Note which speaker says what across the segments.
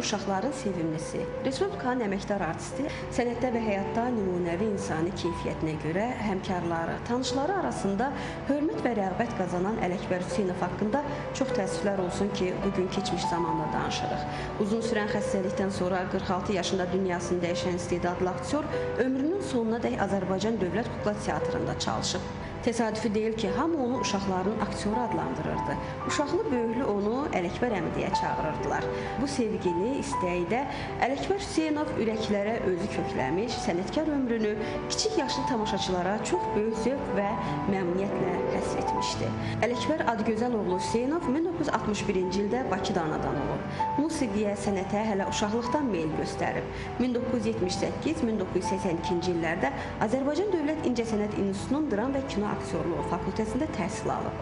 Speaker 1: Uşaqların sevimlisi, Respublikanın əməkdar artisti, sənətdə və həyatda nümunəvi insani keyfiyyətinə görə həmkarları, tanışları arasında hörmət və rəğbət qazanan Ələkbər Hüseynov haqqında çox təəssüflər olsun ki, bugün keçmiş zamanda danışırıq. Uzun sürən xəstəlikdən sonra 46 yaşında dünyasını dəyişən istedadlı aktyor ömrünün sonuna dək Azərbaycan Dövlət Kukla Teatrında çalışıb. Təsadüfi deyil ki, hamı onu uşaqların aktyoru adlandırırdı. Uşaqlı böyüklü onu Ələkbər əmi deyə çağırırdılar. Bu sevgini, istəyi də Ələkbər Hüseynov ürəklərə özü kökləmiş, sənətkar ömrünü kiçik yaşlı tamaşaçılara çox böyük zövq və məmnuniyyətlə həsr etmişdi. Ələkbər Adgözəloğlu Hüseynov 1961-ci ildə Bakıda anadan olub. Musiqiyə, sənətə hələ uşaqlıqdan meyl göstərib. 1978-1982-ci illərdə Azərbaycan Dövlət İncəsənət İnstitutunun Dram və Kino Aktyorluğu fakültəsində təhsil alıb.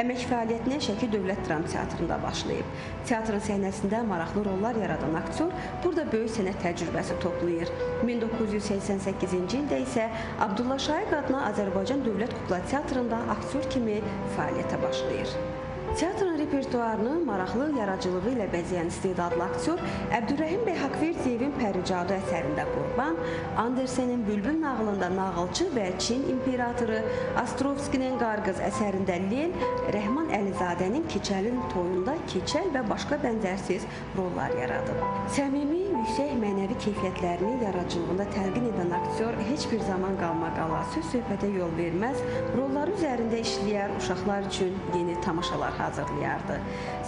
Speaker 1: Əmək fəaliyyətinə Şəki Dövlət Dram Teatrında başlayıb. Teatrın səhnəsində maraqlı rollar yaradan aktyor burada böyük sənət təcrübəsi toplayır. 1988-ci ildə isə Abdullah Şaiq adına Azərbaycan Dövlət Kukla Teatrında aktyor kimi fəaliyyətə başlayır. Teatrın repertuarını maraqlı yaradıcılığı ilə bəzəyən istedadlı aktyor Əbdürrəhim bəy Haqverdiyevin Pəricadu əsərində Qurban, Andersenin Bülbül nağılında nağılçı və Çin imperatoru, Astrovskinin Qarqız əsərində Lel, Rəhman Əlizadənin Keçəlin toyunda Keçəl və başqa bənzərsiz rollar yaradıb. Səmimi, yüksək mənəvi keyfiyyətlərini yaradıcılığında təlqin edən aktyor heç bir zaman qalmaqala, söz-söhbətə yol verməz, rolları üzərində işləyər, uşaqlar üçün yeni tamaşalar hazırlayardı.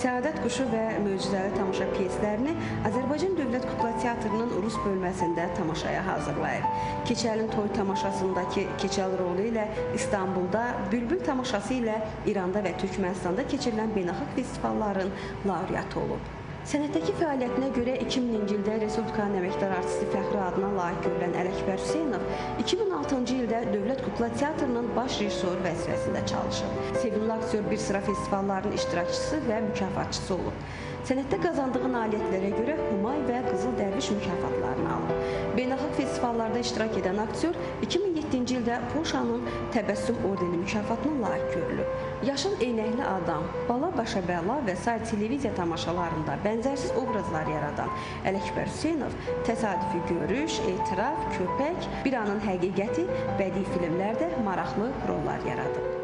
Speaker 1: Səadət Quşu və Möcüzəli Tamaşa pyeslərini Azərbaycan Dövlət Kukla Teatrının Rus bölməsində tamaşaya hazırlayıb. Keçəlin toy tamaşasındakı Keçəl rolu ilə İstanbulda, Bülbül tamaşası ilə İranda və Türkmənistanda keçirilən beynəlxalq festivalların laureatı olub. Sənətdəki fəaliyyətinə görə 2000-ci ildə Respublikanın əməkdar artisti fəxri adına layiq görülən Ələkbər Hüseynov 2006-cı ildə Dövlət Kukla Teatrının baş rejissor vəzifəsində çalışıb. Sevimli aktyor bir sıra festivalların iştirakçısı və mükafatçısı olub. Sənətdə qazandığı nailiyyətlərə görə Humay və Qızıl Dərviş mükafatlarını alıb. Beynəlxalq festivallarda iştirak edən aktyor 2007-ci ildə Polşanın Təbəssüm ordeni mükafatına layiq görülüb. Yaşıl eynəkli adam, Bala Başa Bəla və sair televiziya tamaşalarında bənzərsiz obrazlar yaradan Ələkbər Hüseynov təsadüfi görüş, etiraf, köpək, bir anın həqiqəti, bədii filmlərdə maraqlı rollar yaradıb.